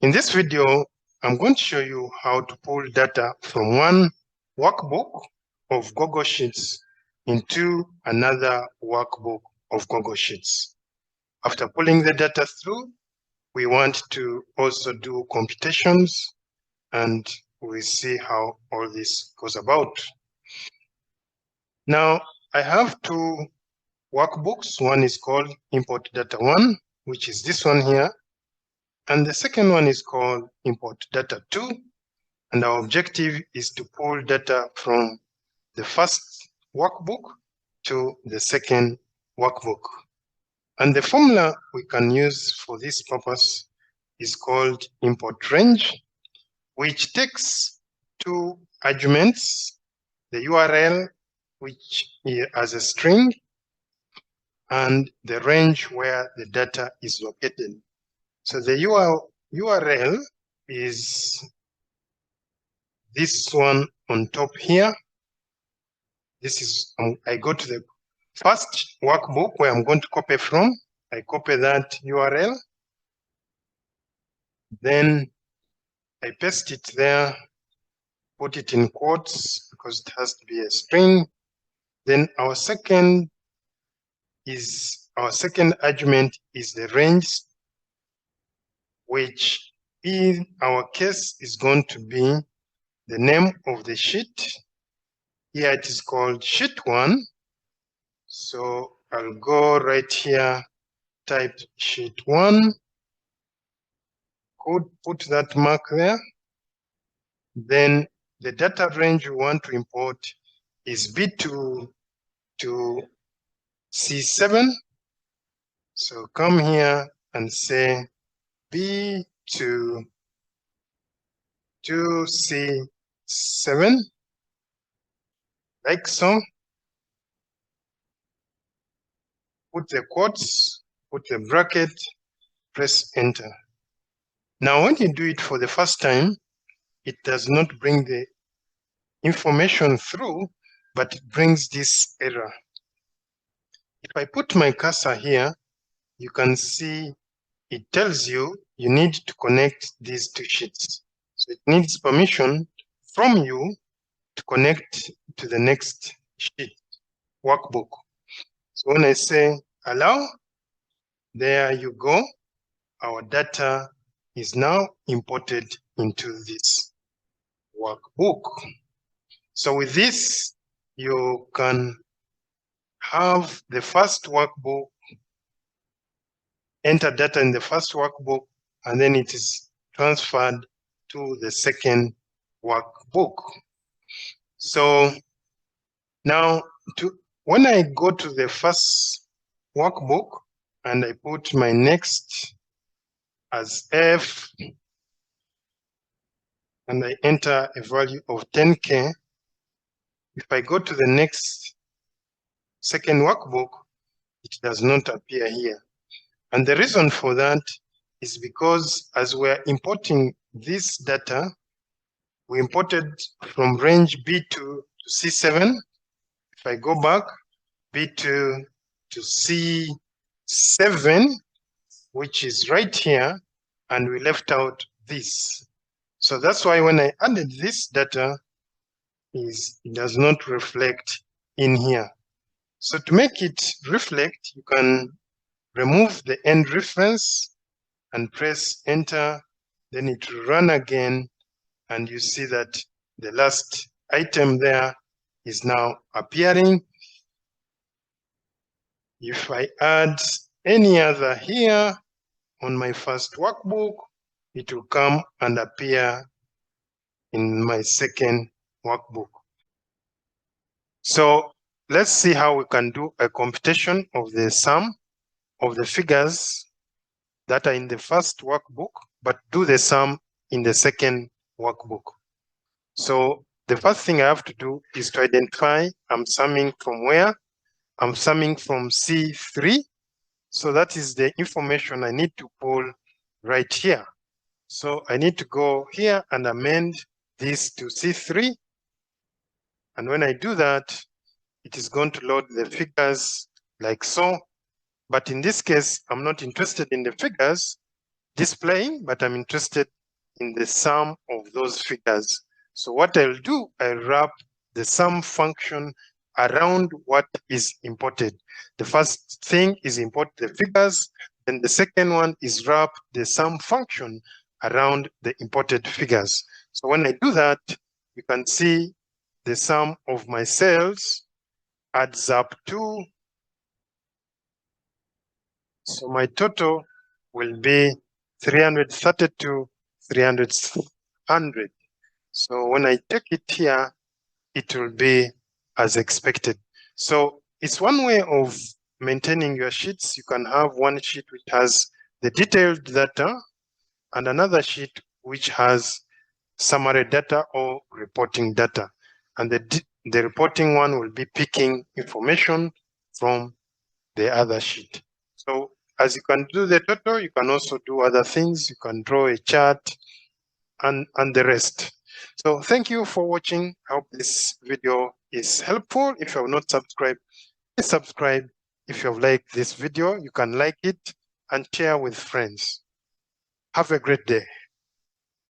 In this video, I'm going to show you how to pull data from one workbook of Google Sheets into another workbook of Google Sheets. After pulling the data through, we want to also do computations, and we'll see how all this goes about. Now, I have two workbooks. One is called Import Data 1, which is this one here. And the second one is called Import Data 2. And our objective is to pull data from the first workbook to the second workbook. And the formula we can use for this purpose is called import range, which takes two arguments, the URL, which has a string, and the range where the data is located. So the URL is this one on top here. This is, I go to the first workbook where I'm going to copy from. I copy that URL. Then I paste it there, put it in quotes because it has to be a string. Then our second argument is the range, which in our case is going to be the name of the sheet. Here it is called sheet 1. So I'll go right here, type sheet 1, put that mark there. Then the data range we want to import is B2 to C7. So come here and say B2 to C7, like so. Put the quotes, put the bracket, press enter. Now, when you do it for the first time, it does not bring the information through, but it brings this error. If I put my cursor here, you can see it tells you you need to connect these two sheets. So it needs permission from you to connect to the next sheet, workbook. So when I say allow, there you go. Our data is now imported into this workbook. So with this, you can have the first workbook, enter data in the first workbook, and then it is transferred to the second workbook. So now, when I go to the first workbook and I put my next as F, and I enter a value of 10K, if I go to the next second workbook, it does not appear here. And the reason for that is because as we're importing this data, we imported from range B2 to C7. If I go back, B2 to C7, which is right here, and we left out this. So that's why when I added this data, it does not reflect in here. So to make it reflect, you can remove the end reference and press enter, then it will run again, and you see that the last item there is now appearing. If I add any other here on my first workbook, it will come and appear in my second workbook. So let's see how we can do a computation of the sum of the figures that are in the first workbook, but do the sum in the second workbook. So the first thing I have to do is to identify I'm summing from where. I'm summing from C3. So that is the information I need to pull right here. So I need to go here and amend this to C3. And when I do that, it is going to load the figures like so. But in this case, I'm not interested in the figures. displaying, but I'm interested in the sum of those figures. So what I'll do, I'll wrap the sum function around what is imported. The first thing is import the figures, and the second one is wrap the sum function around the imported figures. So when I do that, you can see the sum of my cells adds up to, so my total will be 332, 300. So when I take it here, it will be as expected. So it's one way of maintaining your sheets. You can have one sheet which has the detailed data and another sheet which has summary data or reporting data. And the reporting one will be picking information from the other sheet. So as you can do the total, you can also do other things. You can draw a chart and the rest. So thank you for watching. I hope this video is helpful. If you have not subscribed, please subscribe. If you have liked this video, you can like it and share with friends. Have a great day.